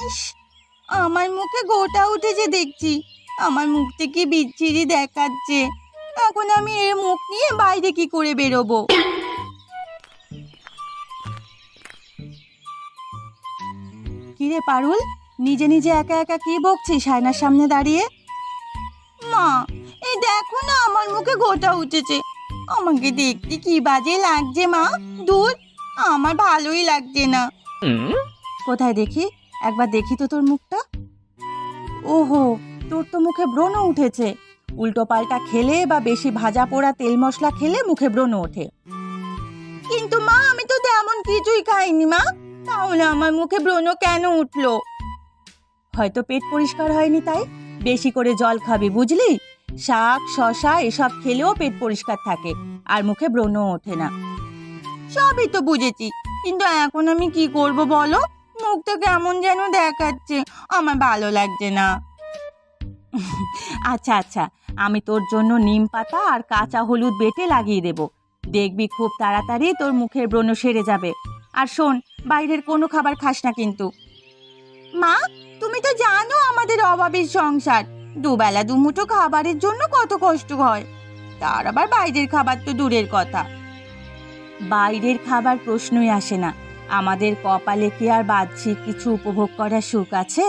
ইস, আমার মুখে গোটা উঠেছে দেখছি। আমার মুখ থেকে বিচ্ছিরি দেখাচ্ছে। এখন আমি এর মুখ নিয়ে বাইরে কি করে বেরোবো? কিরে পারুল, নিজে নিজে একা একা কি বকছিস আয়নার সামনে দাঁড়িয়ে? মা, এই দেখো না, আমার মুখে গোটা উঠেছে। আমাকে দেখতে কি বাজে লাগছে মা। দূর, আমার ভালোই লাগছে না। কোথায় দেখি, একবার দেখি তো তোর মুখটা। ওহো, তোর তো মুখে ব্রণ উঠেছে। উল্টো পাল্টা খেলে বা বেশি ভাজা পোড়া তেল মশলা খেলে মুখে ব্রণ ওঠে। কিন্তু মা, আমি তো তেমন কিছুই খাইনি মা, তাহলে আমার মুখে ব্রণ কেন উঠলো? হয়তো পেট পরিষ্কার হয়নি, তাই। বেশি করে জল খাবি, বুঝলি? শাক শশা এসব খেলেও পেট পরিষ্কার থাকে, আর মুখে ব্রণ ওঠে না। সবই তো বুঝেছি, কিন্তু এখন আমি কি করব বলো? মুখটা কেমন যেন দেখাচ্ছে, আমার ভালো লাগছে না। আচ্ছা আচ্ছা, আমি তোর জন্য নিম পাতা আর কাঁচা হলুদ বেটে লাগিয়ে দেব। দেখবি খুব তাড়াতাড়ি তোর মুখের ব্রণ সেরে যাবে। আর শোন, বাইরের কোনো খাবার খাস না কিন্তু। মা, তুমি তো জানো আমাদের অভাবের সংসার। দুবেলা দুমুঠো খাবারের জন্য কত কষ্ট হয়। তার আবার বাইরের খাবার তো দূরের কথা। বাইরের খাবার প্রশ্নই আসে না। আমাদের কপালে কি আর বাহ্যিক কিছু উপভোগ করার সুখ আছে?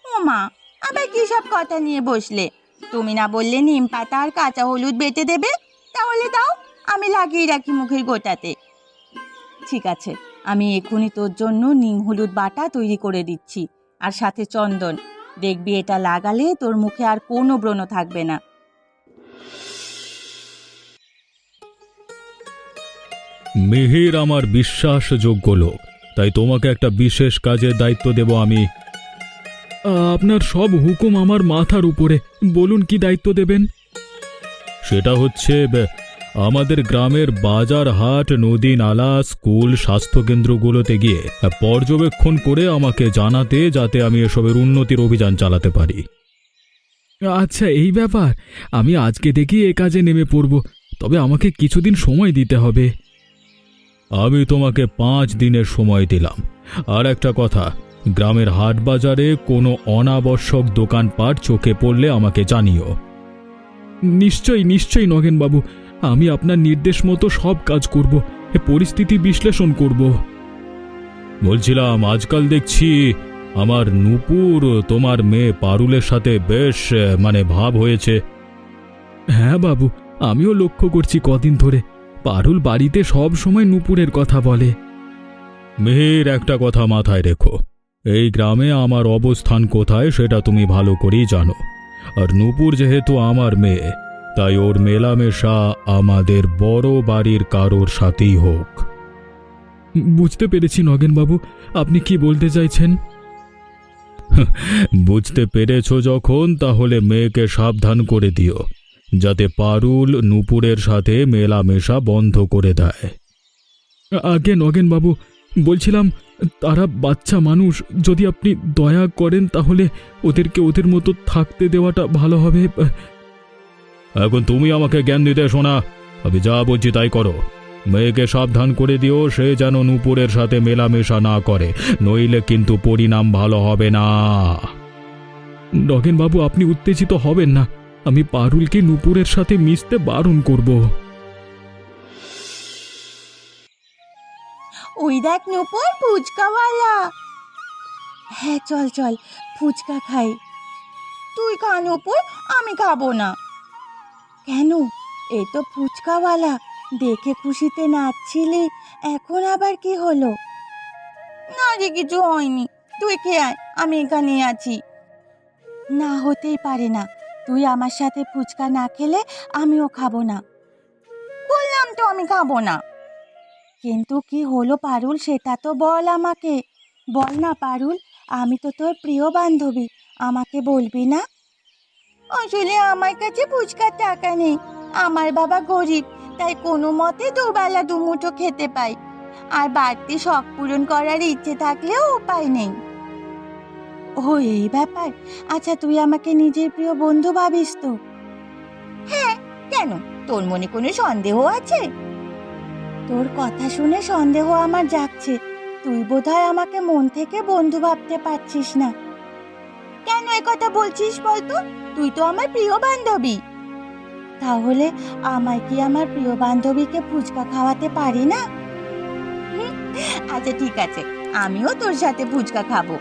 ও মা, আবার কি সব কথা নিয়ে বসলে? তুমি না বললে নিম পাতা আর কাঁচা হলুদ বেটে দেবে? তাহলে দাও, আমি লাগিয়ে রাখি মুখের গোটাতে। ঠিক আছে, আমি এখনই তোর জন্য নিম হলুদ বাটা তৈরি করে দিচ্ছি, আর সাথে চন্দন। দেখবি এটা লাগালে তোর মুখে আর কোনো ব্রণ থাকবে না। মিহির আমার বিশ্বাসযোগ্য লোক, তাই তোমাকে একটা বিশেষ কাজের দায়িত্ব দেব আমি। আপনার সব হুকুম আমার মাথার উপরে, বলুন কি দায়িত্ব দেবেন। সেটা হচ্ছে আমাদের গ্রামের বাজার হাট নদী নালা স্কুল স্বাস্থ্যকেন্দ্রগুলোতে গিয়ে পর্যবেক্ষণ করে আমাকে জানাতে, যাতে আমি এসবের উন্নতির অভিযান চালাতে পারি। আচ্ছা, এই ব্যাপার। আমি আজকে দেখি এ কাজে নেমে পড়ব, তবে আমাকে কিছুদিন সময় দিতে হবে। আমি তোমাকে 5 দিনের সময় দিলাম। আর একটা কথা, গ্রামের হাট বাজারে কোনো অনাবশ্যক দোকানপাট চোখে পড়লে আমাকে জানিও। নিশ্চয়ই নিশ্চয়ই নগেনবাবু, আমি আপনার নির্দেশ মতো সব কাজ করব, পরিস্থিতি বিশ্লেষণ করব। বলছিলাম, আজকাল দেখছি আমার নূপুর তোমার মেয়ে পারুলের সাথে বেশ ভাব হয়েছে। হ্যাঁ বাবু, আমিও লক্ষ্য করছি কদিন ধরে। পারুল বাড়িতে সব সময় নূপুরের কথা বলে। মেয়ের একটা কথা মাথায় রেখো, এই গ্রামে আমার অবস্থান কোথায় সেটা তুমি ভালো করেই জানো। আর নূপুর যেহেতু আমার মেয়ে, তাই ওর মেলামেশা আমাদের বড় বাড়ির কারোর সাথেই হোক। বুঝতে পেরেছি নগেনবাবু, আপনি কি বলতে চাইছেন? বুঝতে পেরেছ যখন, তাহলে মেয়েকে সাবধান করে দিও, যাতে পারুল নূপুরের সাথে মেলামেশা বন্ধ করে দেয়। আগে নগেনবাবু, বলছিলাম তারা বাচ্চা মানুষ, যদি আপনি দয়া করেন তাহলে ওদেরকে ওদের মতো থাকতে দেওয়াটা ভালো হবে। এখন তুমি আমাকে জ্ঞান দিতে শোনা, আমি যা বলছি তাই করো। মেয়েকে সাবধান করে দিও, সে যেন নূপুরের সাথে মেলামেশা না করে, নইলে কিন্তু পরিণাম ভালো হবে না। নগেনবাবু, আপনি উত্তেজিত হবেন না, আমি পারুলকে নূপুরের সাথে মিশতে বারণ করব। ওই দেখ নূপুর, ফুচকাওয়ালা। হ্যাঁ, চল চল, ফুচকা খাই। তুই খা নূপুর, আমি খাবো না। কেন? এই তো ফুচকাওয়ালা, দেখে খুশিতে নাচছিলি, এখন আবার কি হলো? না রে, কিছু হয়নি, তুই খেয়ে আয়, আমি এখানেই আছি। না, হতেই পারে না। তুই আমার সাথে ফুচকা না খেলে আমিও খাবো না। বললাম তো আমি খাবো না। কিন্তু কি হলো পারুল, সেটা তো বল আমাকে। বল না পারুল, আমি তো তোর প্রিয় বান্ধবী, আমাকে বলবি না? আসলে আমার কাছে ফুচকার টাকা নেই। আমার বাবা গরিব, তাই কোনো মতে দুবেলা দুমুঠো খেতে পাই। আর বাড়তি শখ পূরণ করার ইচ্ছে থাকলেও উপায় নেই। ও, এই ব্যাপার। আচ্ছা, তুই আমাকে নিজের প্রিয় বন্ধু ভাবিস তো? হ্যাঁ, কেন? তোর মনে কোনো সন্দেহ আছে? তোর কথা শুনে সন্দেহ আমার জাগছে। তুই বোধহয় আমাকে মন থেকে বন্ধু ভাবতে পারছিস না। কেন কথা বলছিস বলতো? তুই তো আমার প্রিয় বান্ধবী। তাহলে আমায় কি আমার প্রিয় বান্ধবীকে ফুচকা খাওয়াতে পারি না? আচ্ছা ঠিক আছে, আমিও তোর সাথে ফুচকা খাবো।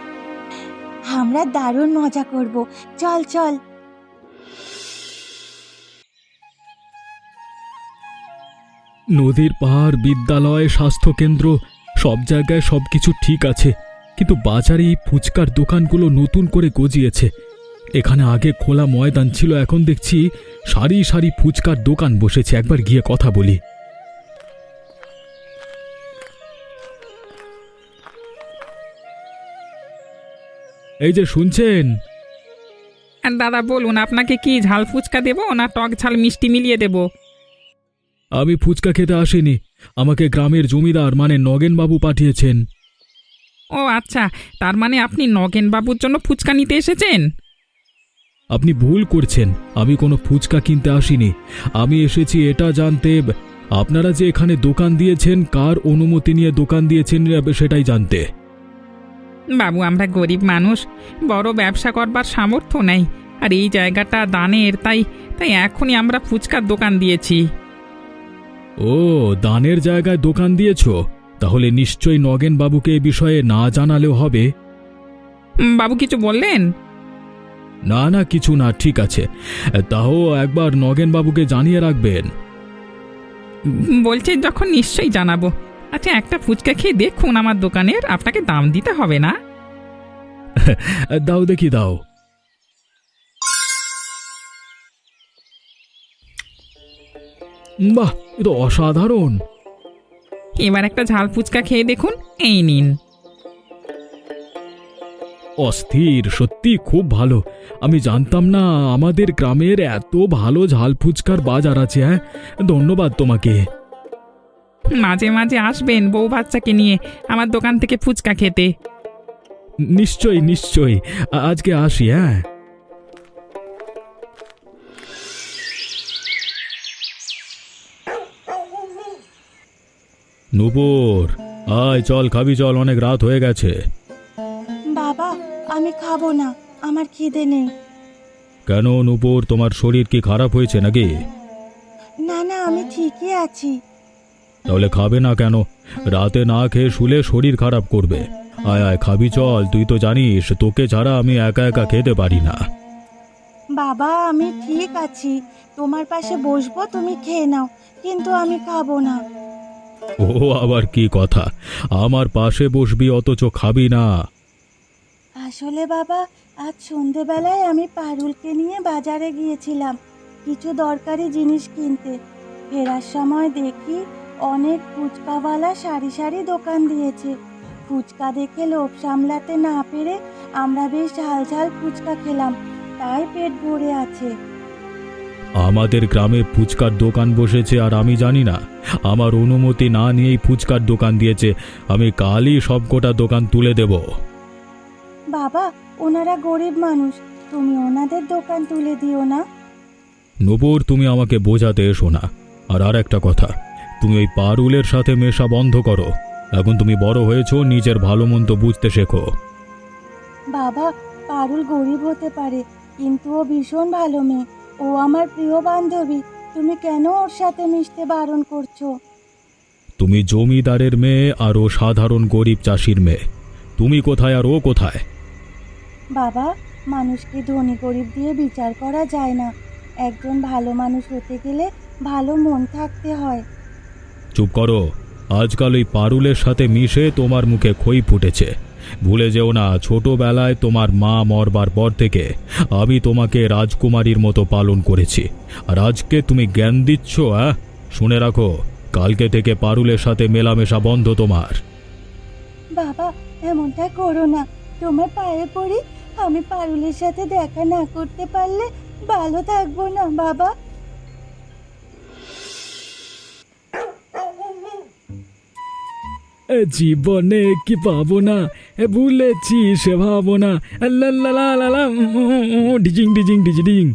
আমরা দারুণ মজা করব। চল চল। নদীর পাড়, বিদ্যালয়, স্বাস্থ্যকেন্দ্র সব জায়গায় সবকিছু ঠিক আছে, কিন্তু বাজারে এই ফুচকার দোকানগুলো নতুন করে গজিয়েছে। এখানে আগে খোলা ময়দান ছিল, এখন দেখছি সারি সারি ফুচকার দোকান বসেছে। একবার গিয়ে কথা বলি। এই যে শুনছেন? দাদা বলুন, আপনাকে কি ঝাল ফুচকা দেবো না টক ঝাল মিষ্টি মিলিয়ে দেবো? আমি ফুচকা খেতে আসিনি, আমাকে গ্রামের জমিদার মানে নগেনবাবু পাঠিয়েছেন। ও আচ্ছা, তার মানে আপনি নগেনবাবুর জন্য ফুচকা নিতে এসেছেন? আপনি ভুল করছেন, আমি কোনো ফুচকা কিনতে আসিনি। আমি এসেছি এটা জানতে, আপনারা যে এখানে দোকান দিয়েছেন কার অনুমতি নিয়ে দোকান দিয়েছেন সেটাই জানতে। বাবু, আমরা গরিব মানুষ, বড় ব্যবসা করবার সামর্থ্য নেই, আর এই জায়গাটা দানের, তাই তাই এখনই আমরা ফুচকার দোকান দিয়েছি। ও, দানের জায়গায় দোকান দিয়েছো? তাহলে নিশ্চয়ই নগেনবাবুকে এ বিষয়ে না জানালেও হবে। বাবু কিছু বললেন? না না, কিছু না, ঠিক আছে। তাও একবার নগেনবাবুকে জানিয়ে রাখবেন। বলছেন যখন নিশ্চয়ই জানাবো। আচ্ছা, একটা ফুচকা খেয়ে দেখুন আমার দোকানের, আপনাকে দাম দিতে হবে না। দাও দেখি, দাও। বাহ, এ তো অসাধারণ। এবার একটা ঝাল ফুচকা খেয়ে দেখুন, এই নিন। অস্থির, সত্যি খুব ভালো। আমি জানতাম না আমাদের গ্রামের এত ভালো ঝাল ফুচকার বাজার আছে। হ্যাঁ, ধন্যবাদ তোমাকে। মাঝে মাঝে আসবেন বউ বাচ্চাকে নিয়ে আমার দোকান থেকে ফুচকা খেতে। নিশ্চয়ই নিশ্চয়ই, আজকে আসি। হ্যাঁ, নূপুর, আয় চল, খাবি চল, অনেক রাত হয়ে গেছে। বাবা, আমি খাবো না, আমার খিদে নেই। কেন নূপুর, তোমার শরীর কি খারাপ হয়েছে নাকি? না না, আমি ঠিকই আছি। তাহলে খাবে না কেন? রাতে না খেয়ে শুলে শরীর খারাপ করবে। আয় আয়, খাবি চল, তুই তো জানিস তোকে ছাড়া আমি একা একা খেতে পারি না। বাবা, আমি ঠিক আছি, তোমার পাশে বসবো, তুমি খেয়ে নাও, কিন্তু আমি খাবো না। ও আবার কি কথা, আমার পাশে বসবি অথচ খাবি না? আসলে বাবা, আজ সন্ধেবেলায় আমি পারুলকে নিয়ে বাজারে গিয়েছিলাম কিছু দরকারি জিনিস কিনতে। ফেরার সময় দেখি অনেক ফুচকাওয়ালা সারি সারি দোকান দিয়েছে। ফুচকা দেখে লোভ সামলাতে না পেরে আমরা বেশ ঝাল ঝাল ফুচকা খেলাম, তাই পেট ভরে আছে। আমাদের গ্রামে ফুচকার দোকান বসেছে আর আমি জানি না? আমার অনুমতি না নিয়েই ফুচকার দোকান দিয়েছে। আমি কালই সবকটা দোকান তুলে দেব। বাবা, ওনারা গরিব মানুষ, তুমি ওনাদের দোকান তুলে দিও না। নূপুর, তুমি আমাকে বোঝাতে এসো না। আর একটা কথা, তুমি ওই পারুলের সাথে মেশা বন্ধ করো। এখন তুমি বড় হয়েছো, নিজের ভালো মন্দ বুঝতে শেখো। বাবা, পারুল গরিব হতে পারে, কিন্তু ও ভীষণ ভালো মেয়ে, ও আমার প্রিয় বান্ধবী। তুমি কেন ওর সাথে মিশতে বারণ করছো? তুমি জমিদারের মেয়ে আর ও সাধারণ গরিব চাষির মেয়ে। তুমি কোথায় আর ও কোথায়? বাবা, মানুষকে ধনী গরিব দিয়ে বিচার করা যায় না। একজন ভালো মানুষ হতে গেলে ভালো মন থাকতে হয়। চুপ করো। আজকাল ওই পারুলের সাথে মিশে তোমার মুখে খই ফুটেছে। ভুলে যেও না, ছোটবেলায় তোমার মা মরবার পর থেকে আমি তোমাকে রাজকুমারীর মতো পালন করেছি। আর আজকে তুমি জ্ঞান দিচ্ছ? শুনে রাখো, কালকে থেকে পারুলের সাথে মেলামেশা বন্ধ তোমার। বাবা, এমনটা করো না, তোমার পায়ে পড়ি। আমি পারুলের সাথে দেখা না করতে পারলে ভালো থাকবো না বাবা। জীবনে কি পাবো না, ভুলেছি সে ভাবো না। ডিজিং ডিজিং ডিজিং।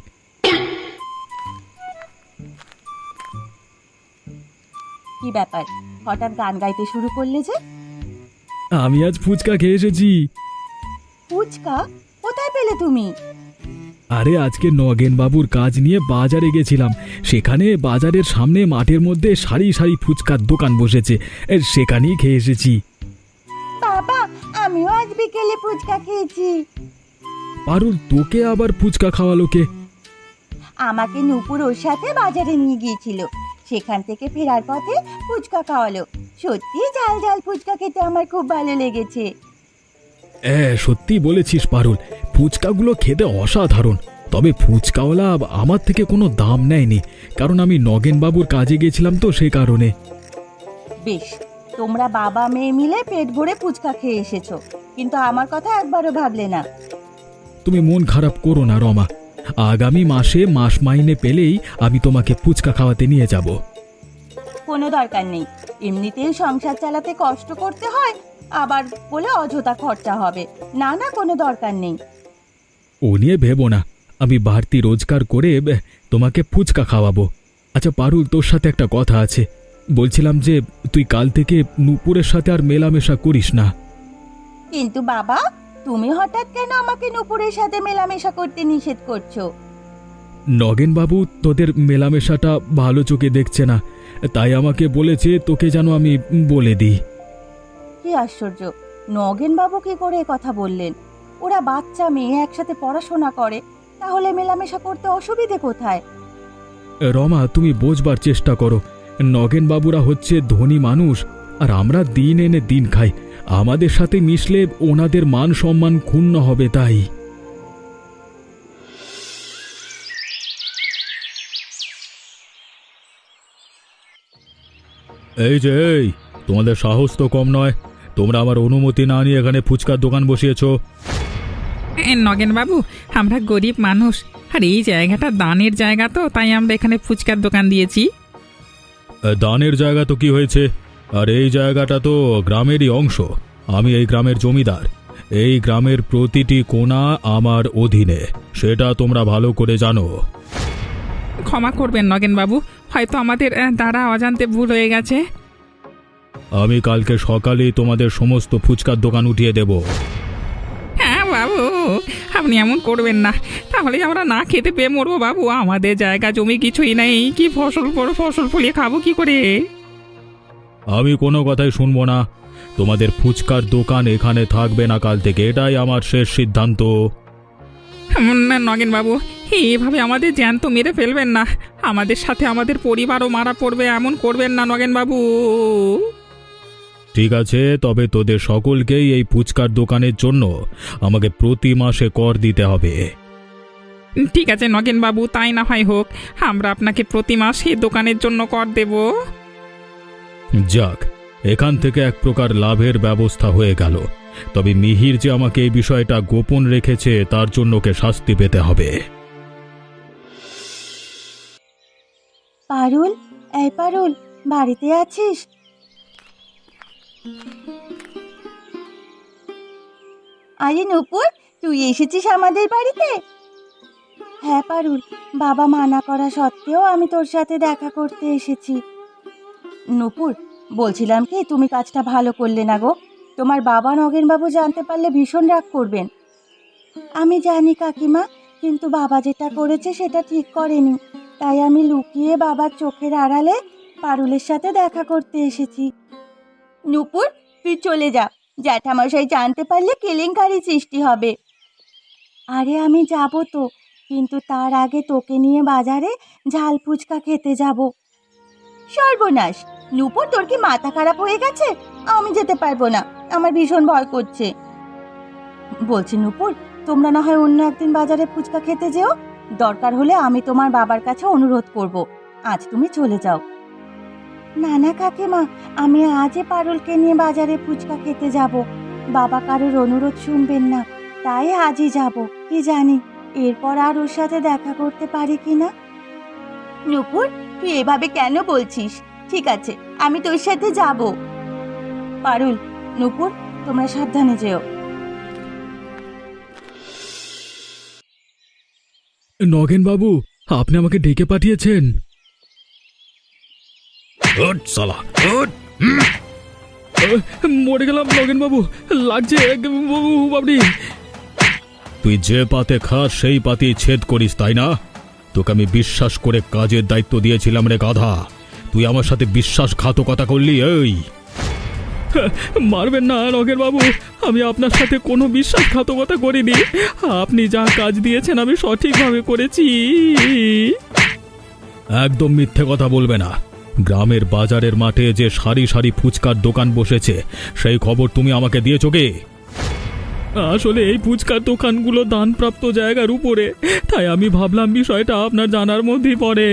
কি ব্যাপার, হঠাৎ গান গাইতে শুরু করলে যে? আমি আজ ফুচকা খেয়ে এসেছি। ফুচকা কোথায় পেলে তুমি? আরে আজকে নগেন বাবুর কাজ নিয়ে বাজারে গেছিলাম। সেখানে বাজারের সামনে মাঠের মধ্যে সারি সারি ফুচকার দোকান বসেছে, সেখানেই খেয়ে এসেছি। বাবা, আমিও আজ বিকেলে ফুচকা খেয়েছি। পারুল, তোকে আবার ফুচকা খাওয়ালো কে? আমাকে নূপুর ওর সাথে বাজারে নিয়ে গিয়েছিল, সেখান থেকে ফেরার পথে ফুচকা খাওয়ালো। সত্যি ঝাল ঝাল ফুচকা খেতে আমার খুব ভালো লেগেছে। সত্যি বলেছিস পারুল, ফুচকাগুলো খেতে অসাধারণ। তবে ফুচকাওয়ালা আমার থেকে কোনো দাম নেয়নি, কারণ আমি নগেন বাবুর কাজে গেছিলাম তো, সে কারণে। বেশ, তোমরা বাবা মেয়ে মিলে পেট ভরে ফুচকা খেয়ে এসেছো, কিন্তু আমার কথা একবারও ভাবলে না। তুমি মন খারাপ করো না রমা, আগামী মাসে মাস মাইনে পেলেই আমি তোমাকে ফুচকা খাওয়াতে নিয়ে যাব। কোনো দরকার নেই, এমনিতেই সংসার চালাতে কষ্ট করতে হয়, আবার বলে অযথা খরচা হবে। না না, কোনো দরকার নেই। ও নিয়ে ভেবো না, আমি বাড়তি রোজগার করে তোমাকে ফুচকা খাওয়াবো। আচ্ছা পারুল, তোর সাথে একটা কথা আছে। বলছিলাম যে তুই কাল থেকে নূপুরের সাথে আর মেলামেশা করিস না। কিন্তু বাবা, তুমি হঠাৎ কেন আমাকে নূপুরের সাথে মেলামেশা করতে নিষেধ করছো? নগেন বাবু তোদের মেলামেশাটা ভালো চোখে দেখছে না, তাই আমাকে বলেছে তোকে যেন আমি বলে দিই। কি আশ্চর্য, নগেন বাবু কি করে কথা বললেন? ওরা বাচ্চা মেয়ে একসাথে পড়াশোনা করে, তাহলে মেলামেশা করতে অসুবিধে কোথায়? রমা, তুমি বোঝবার চেষ্টা করো। নগেন বাবুরা হচ্ছে ধনী মানুষ, আর আমরা দিন এনে দিন খাই। আমাদের সাথে মিশলে ওনাদের মান সম্মান ক্ষুণ্ণ হবে। তাই এই তোমাদের সাহস তো কম নয়, তোমরা আমার অনুমতি না নিয়ে এখানে ফুচকার দোকান বসিয়েছো। নগেন বাবু, আমরা গরিব মানুষ, আর এই জায়গাটা দানের জায়গা, তো তাই আমরা এখানে ফুচকার দোকান দিয়েছি। দানের জায়গা তো কি হয়েছে, আর এই জায়গাটা তো গ্রামেরই অংশ। আমি এই গ্রামের জমিদার, এই গ্রামের প্রতিটি কোণা আমার অধীনে, সেটা তোমরা ভালো করে জানো। ক্ষমা করবেন নগেন বাবু, হয়তো আমাদের দ্বারা অজান্তে ভুল হয়ে গেছে। আমি কালকে সকালেই তোমাদের সমস্ত ফুচকার দোকান উঠিয়ে দেব। হ্যাঁ বাবু, আপনি এমন করবেন না, তাহলে আমরা না খেতে পেয়ে মরবো বাবু। আমাদের জায়গা জমি কিছুই নেই, কি ফসল ফলিয়ে খাবো কি করে? আমি কোনো কথাই শুনবো না। তোমাদের ফুচকার দোকান এখানে থাকবে না কাল থেকে, এটাই আমার শেষ সিদ্ধান্ত। নগেন বাবু, এভাবে আমাদের জ্যান্ত মেরে ফেলবেন না। আমাদের সাথে আমাদের পরিবারও মারা পড়বে, এমন করবেন না নগেন বাবু। ঠিক আছে, তবে তোদের সকলকেই এই ফুচকার দোকানের জন্য আমাকে প্রতি মাসে কর দিতে হবে। ঠিক আছে নগেন বাবু, তাই না হয় হোক, আমরা আপনাকে প্রতি মাসে দোকানের জন্য কর দেব। যাক, এখান থেকে এক প্রকার লাভের ব্যবস্থা হয়ে গেল। তবে মিহির যে আমাকে এই বিষয়টা গোপন রেখেছে, তার জন্য ওকে শাস্তি পেতে হবে। পারুল, এই পারুল, বাড়িতে আছিস? আরে নূপুর, তুই এসেছিস আমাদের বাড়িতে? হ্যাঁ পারুল, বাবা মানা করা সত্ত্বেও আমি তোর সাথে দেখা করতে এসেছি। নূপুর, বলছিলাম কি, তুমি কাজটা ভালো করলে না গো। তোমার বাবা নগেনবাবু জানতে পারলে ভীষণ রাগ করবেন। আমি জানি কাকিমা, কিন্তু বাবা যেটা করেছে সেটা ঠিক করেনি, তাই আমি লুকিয়ে বাবার চোখের আড়ালে পারুলের সাথে দেখা করতে এসেছি। নূপুর, তুই চলে যা, জ্যাঠামশাই জানতে পারলে কেলেঙ্কারি সৃষ্টি হবে। আরে আমি যাব তো, কিন্তু তার আগে তোকে নিয়ে বাজারে ঝাল ফুচকা খেতে যাব। সর্বনাশ! নূপুর, তোর কি মাথা খারাপ হয়ে গেছে? আমি যেতে পারবো না, আমার ভীষণ ভয় করছে। বলছি নূপুর, তোমরা না হয় অন্য একদিন বাজারে ফুচকা খেতে যেও, দরকার হলে আমি তোমার বাবার কাছে অনুরোধ করব। আজ তুমি চলে যাও। না না কাকিমা, আমি আজই পারুলকে নিয়ে বাজারে ফুচকা খেতে যাব। বাবা কারোর অনুরোধ শুনবেন না, তাই আজই যাব। কি জানি এরপর আর ওর সাথে দেখা করতে পারি কিনা। নূপুর, তুই এভাবে কেন বলছিস? ঠিক আছে, আমি তোর সাথে যাব। পারুল, নূপুর, তোমরা সাবধানে যেও। নগেন বাবু, আপনি আমাকে ডেকে পাঠিয়েছেন? মরে গেলাম নগেন বাবু, লাগছে বাবরি। তুই যে পাতে খাস সেই পাতেই ছেদ করিস, তাই না? তোকে আমি বিশ্বাস করে কাজের দায়িত্ব দিয়েছিলাম রে গাধা, তুই আমার সাথে বিশ্বাসঘাতকতা করলি। এই মারবেন না নগেন বাবু, আমি আপনার সাথে কোনো বিশ্বাসঘাতকতা করিনি। আপনি যা কাজ দিয়েছেন আমি সঠিকভাবে করেছি। একদম মিথ্যে কথা বলবে না। গ্রামের বাজারের মাঠে যে সারি সারি ফুচকার দোকান বসেছে সেই খবর তুমি আমাকে দিয়েছো কে? আসলে এই ফুচকার দোকানগুলো দানপ্রাপ্ত জায়গার উপরে, তাই আমি ভাবলাম বিষয়টা আপনার জানার মধ্যেই পড়ে।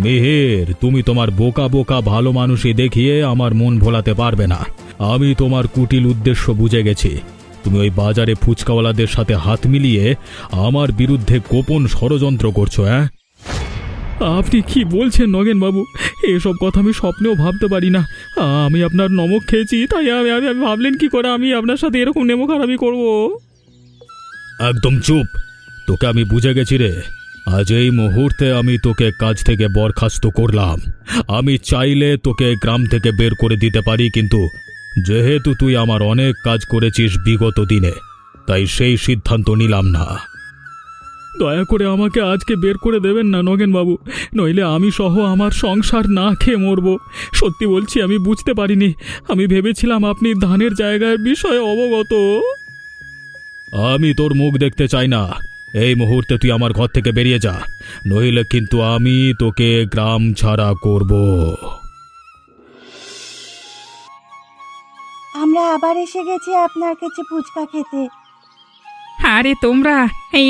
মেহের, তুমি তোমার বোকা বোকা ভালো মানুষই দেখিয়ে আমার মন ভোলাতে পারবে না। আমি তোমার কুটিল উদ্দেশ্য বুঝে গেছি। তুমি ওই বাজারে ফুচকাওয়ালাদের সাথে হাত মিলিয়ে আমার বিরুদ্ধে গোপন ষড়যন্ত্র করছো। হ্যাঁ, আপনি কি বলছেন নগেন বাবু? এসব কথা আমি স্বপ্নেও ভাবতে পারি না। আমি আপনার নমক খেয়েছি, তাই আমি ভাবলেন কি করে আমি আপনার সাথে এরকম নেমো খারাপি করবো? একদম চুপ, তোকে আমি বুঝে গেছি রে। আজ এই মুহূর্তে আমি তোকে কাজ থেকে বরখাস্ত করলাম। আমি চাইলে তোকে গ্রাম থেকে বের করে দিতে পারি, কিন্তু যেহেতু তুই আমার অনেক কাজ করেছিস বিগত দিনে, তাই সেই সিদ্ধান্ত নিলাম না। দয়া করে আমাকে আজকে বের করে দেবেন না নগেন বাবু, নইলে আমি সহ আমার সংসার না খেয়ে মরব। সত্যি বলছি, আমি বুঝতে পারিনি। আমি ভেবেছিলাম আপনি ধানের জায়গার বিষয়ে অবগত। আমি তোর মুখ দেখতে চাই না। এই মুহূর্তে তুই আমার ঘর থেকে বেরিয়ে যা, নইলে কিন্তু আমি তোকে গ্রাম ছাড়া করব। আমরা আবার এসে গেছি আপনার কাছে ফুচকা খেতে। আরে তোমরা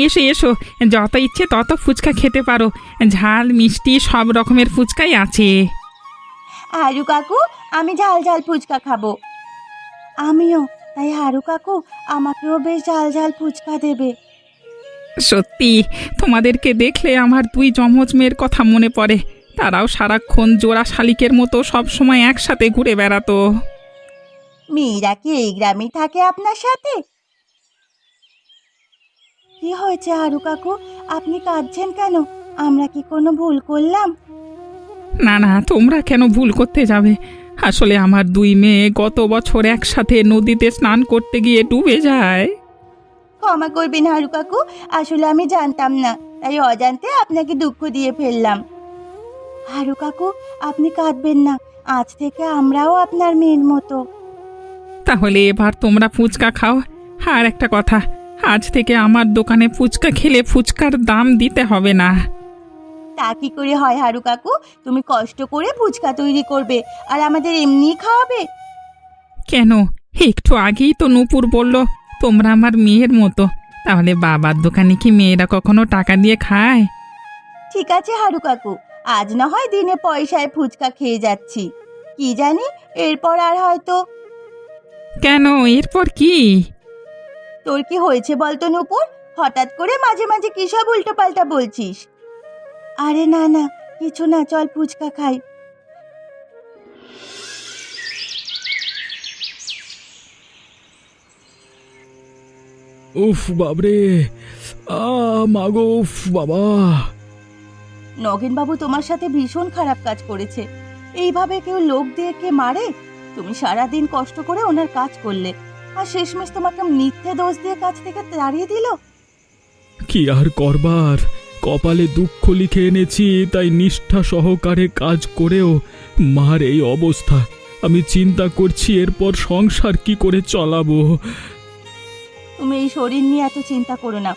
এসো এসো, যত ইচ্ছে তত ফুচকা খেতে পারো। ঝাল মিষ্টি সব রকমের ফুচকাই আছে। হারু কাকু, আমি ঝাল ঝাল ফুচকা খাবো। আমিও। তাই হারু কাকু আমাকেও বেশ ঝাল ঝাল ফুচকা দেবে। সত্যি, তোমাদেরকে দেখলে আমার দুই যমজ মেয়ের কথা মনে পড়ে। তারাও সারাক্ষণ জোড়া শালিকের মতো সব সময় একসাথে ঘুরে বেড়াতো। মেয়েরা কি এই গ্রামে থাকে আপনার সাথে? কি হয়েছে হারু কাকু, আপনি কাঁদছেন কেন? আমরা কি কোনো ভুল করলাম? না না, তোমরা কেন ভুল করতে যাবে? আসলে আমার দুই মেয়ে গত বছর একসাথে নদীতে স্নান করতে গিয়ে ডুবে যায়। ক্ষমা করবেন হারু কাকু, আসলে আমি জানতাম না, তাই অজান্তে আপনাকে দুঃখ দিয়ে ফেললাম। হারু কাকু, আপনি কাঁদবেন না। আজ থেকে আমরাও আপনার মেয়ের মতো। তাহলে এবার তোমরা ফুচকা খাও। আর একটা কথা, আজ থেকে আমার দোকানে ফুচকা খেলে ফুচকার দাম দিতে হবে না। তা কি করে হয় হারু কাকু? তুমি কষ্ট করে ফুচকা তৈরি করবে আর আমাদের এমনিই খাওয়াবে? কেন, একটু আগেই তো নূপুর বলল তোমরা আমার মেয়ের মতো। তাহলে বাবার দোকানে কি মেয়েরা কখনো টাকা দিয়ে খায়? ঠিক আছে হারু কাকু, আজ না হয় দিনে পয়সায় ফুচকা খেয়ে যাচ্ছি, কি জানি এরপর আর হয়তো। কেন, এরপর কি? তোর কি হয়েছে বলতো নূপুর? হঠাৎ করে মাঝে মাঝে কি সব উল্টো পাল্টা বলছিস? আরে না না, কিছু না, চল ফুচকা খাই। উফ বাবরে, মাগো, উফ বাবা। নগেনবাবু তোমার সাথে ভীষণ খারাপ কাজ করেছে। এইভাবে কেউ লোক দিয়ে কে মারে? তুমি সারাদিন কষ্ট করে ওনার কাজ করলে, আর শেষমেশ তোমাকে মিথ্যে দোষ দিয়ে কাজ থেকে তাড়িয়ে দিল। কি আর করবার, কপালে দুঃখ লিখে এনেছি, তাই নিষ্ঠা সহকারে কাজ করেও মার এই অবস্থা। আমি চিন্তা করছি এরপর সংসার কি করে চালাবো। তুমি এই শরীর নিয়ে এত চিন্তা করো না,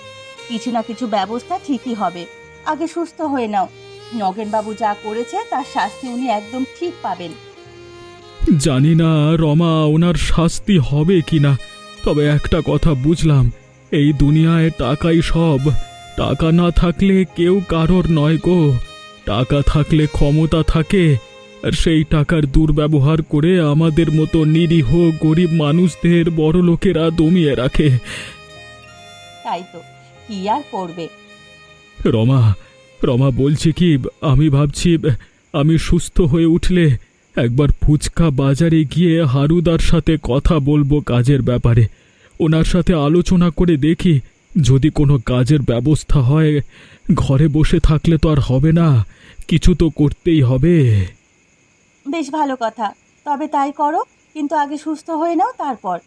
কিছু না কিছু ব্যবস্থা ঠিকই হবে। আগে সুস্থ হয়ে নাও। নগেনবাবু যা করেছে তার শাস্তি উনি একদম ঠিক পাবেন। জানি না রমা, ওনার শাস্তি হবে কিনা, তবে একটা কথা বুঝলাম, এই দুনিয়ায় টাকাই সব। টাকা না থাকলে কেউ কারোর নয় গো। টাকা থাকলে ক্ষমতা থাকে, আর সেই টাকার দুর্ব্যবহার করে আমাদের মতো নিরীহ গরিব মানুষদের বড় লোকেরা দমিয়ে রাখে। তাই তো, কি আর করবে। রমা, রমা বলছি কি, আমি ভাবছি আমি সুস্থ হয়ে উঠলে একবার ফুচকা বাজারে গিয়ে হারুদার সাথে কথা বলবো কাজের ব্যাপারে। ওনার সাথে আলোচনা করে দেখি যদি কোনো কাজের ব্যবস্থা হয়। ঘরে বসে থাকলে তো আর হবে না, কিছু তো করতেই হবে। বেশ ভালো কথা, তবে তাই করো, কিন্তু আগে সুস্থ হয়ে নাও তারপর।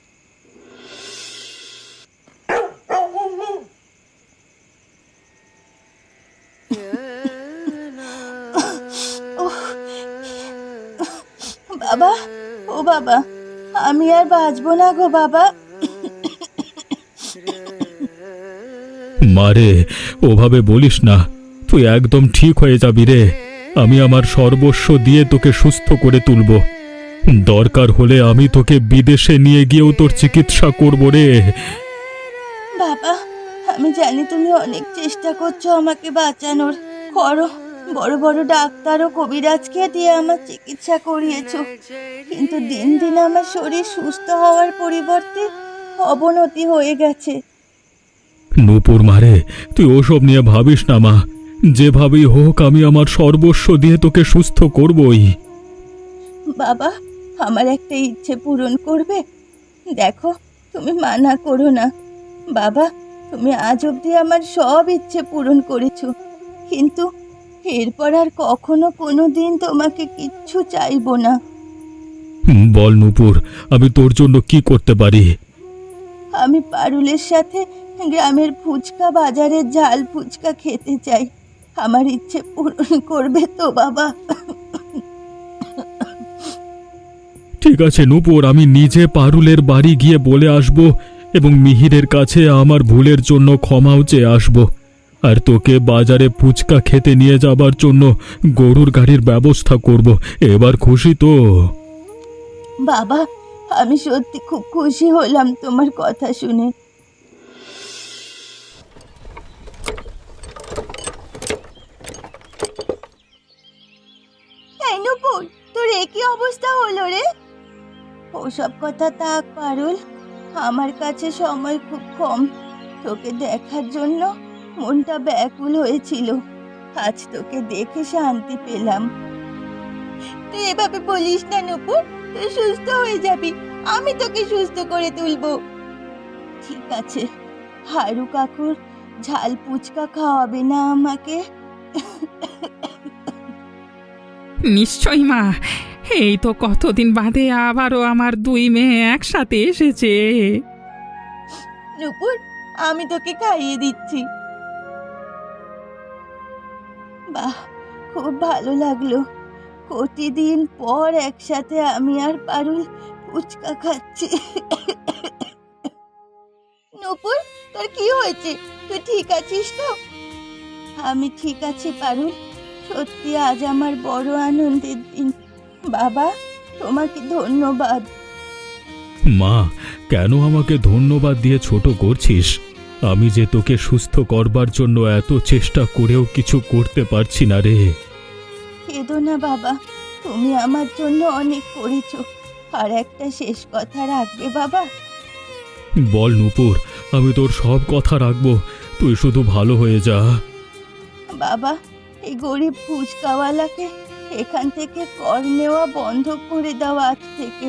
বাবা, ও বাবা, আমি আর বাঁচবো না গো বাবা। মারে, ওভাবে বলিস না, তুই একদম ঠিক হয়ে যাবি রে। আমি আমার সর্বস্ব দিয়ে তোকে সুস্থ করে তুলব। দরকার হলে আমি তোকে বিদেশে নিয়ে গিয়েও তোর চিকিৎসা করব রে। বাবা, আমি জানি তুমি অনেক চেষ্টা করছো আমাকে বাঁচানোর, করো, বড় বড় ডাক্তার ও কবিরাজকে দিয়ে আমার চিকিৎসা করিয়েছো, কিন্তু দিন দিন আমার শরীর সুস্থ হওয়ার পরিবর্তে অবনতি হয়ে গেছে। নূপুর মারে, তুই ওসব নিয়ে ভাবিস না মা। যেভাবেই হোক আমি আমার সর্বস্ব দিয়ে তোকে সুস্থ করবই। বাবা, আমার একটা ইচ্ছে পূরণ করবে? দেখো, তুমি মানা করো না। বাবা, তুমি আজ অবধি আমার সব ইচ্ছে পূরণ করেছো, কিন্তু এরপর আর কখনো কোনো দিন তোমাকে কিচ্ছু চাইবো না। বল নূপুর, আমি তোর জন্য কি করতে পারি? আমি পারুলের সাথে গ্রামের ফুচকা বাজারের ঝাল ফুচকা খেতে চাই। আমার ইচ্ছে পূরণ করবে তো বাবা? ঠিক আছে নূপুর, আমি নিজে পারুলের বাড়ি গিয়ে বলে আসব এবং মিহিরের কাছে আমার ভুলের জন্য ক্ষমাও চেয়ে আসব। আর তোকে বাজারে ফুচকা খেতে নিয়ে যাবার জন্য গরুর গাড়ির ব্যবস্থা করব। এবার খুশি তো? বাবা, আমি সত্যি খুব খুশি হলাম তোমার কথা শুনে। এই নূপুর, তোর একই অবস্থা হলো রে? ওসব কথা থাক পারুল, আমার কাছে সময় খুব কম। তোকে দেখার জন্য মনটা ব্যাকুল হয়েছিল, আজ তোকে দেখে শান্তি পেলাম। তুই এভাবে বলিস না নূপুর, তুই সুস্থ হয়ে যাবি, আমি তোকে সুস্থ করে তুলবো। ঠিক আছে, হারু কাকুর ঝাল ফুচকা খাওয়াবে না আমাকে? নিশ্চয়ই মা, এই তো কতদিন বাদে আবারও আমার দুই মেয়ে একসাথে এসেছে। নূপুর, আমি তোকে খাইয়ে দিচ্ছি। বাহ, খুব ভালো লাগলো। প্রতিদিন পর একসাথে আমি আর পারুল ফুচকা খাচ্ছি। নূপুর, তোর কি হয়েছে? তুই ঠিক আছিস তো? আমি ঠিক আছি পারুল, সত্যি আজ আমার বড় আনন্দের দিন। বাবা, তোমাকে ধন্যবাদ। মা, কেন আমাকে ধন্যবাদ দিয়ে ছোট করছিস? আমি যে তোকে সুস্থ করবার জন্য এত চেষ্টা করেও কিছু করতে পারছি না রে। কেঁদো না বাবা, তুমি আমার জন্য অনেক করেছো। আর একটা শেষ কথা রাখবে বাবা? বল নূপুর, আমি তোর সব কথা রাখবো, তুই শুধু ভালো হয়ে যা। বাবা, এই গরিব ফুচকাওয়ালাকে এখান থেকে কর নেওয়া বন্ধ করে দাও আজ থেকে।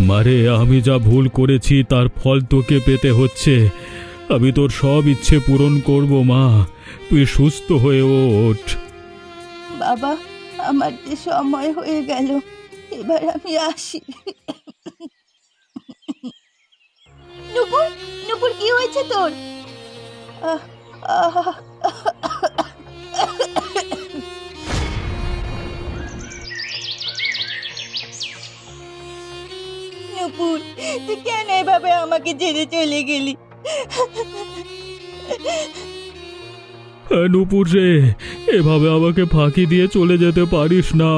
মারে, আমি যা ভুল করেছি তার ফল তোকে পেতে হচ্ছে। আমি তোর সব ইচ্ছে পূরণ করব মা, তুই সুস্থ হয়ে ওঠ। বাবা, আমার যে সময় হয়ে গেল, এবার আমি আসি। নূপুর, নূপুর, কি হয়েছে তোর? আহ, আহ, নূপুর, তুই কেন এভাবে আমাকে ছেড়ে চলে গেলি? নূপুর রে, এভাবে আমাকে ফাঁকি দিয়ে চলে যেতে পারিস না।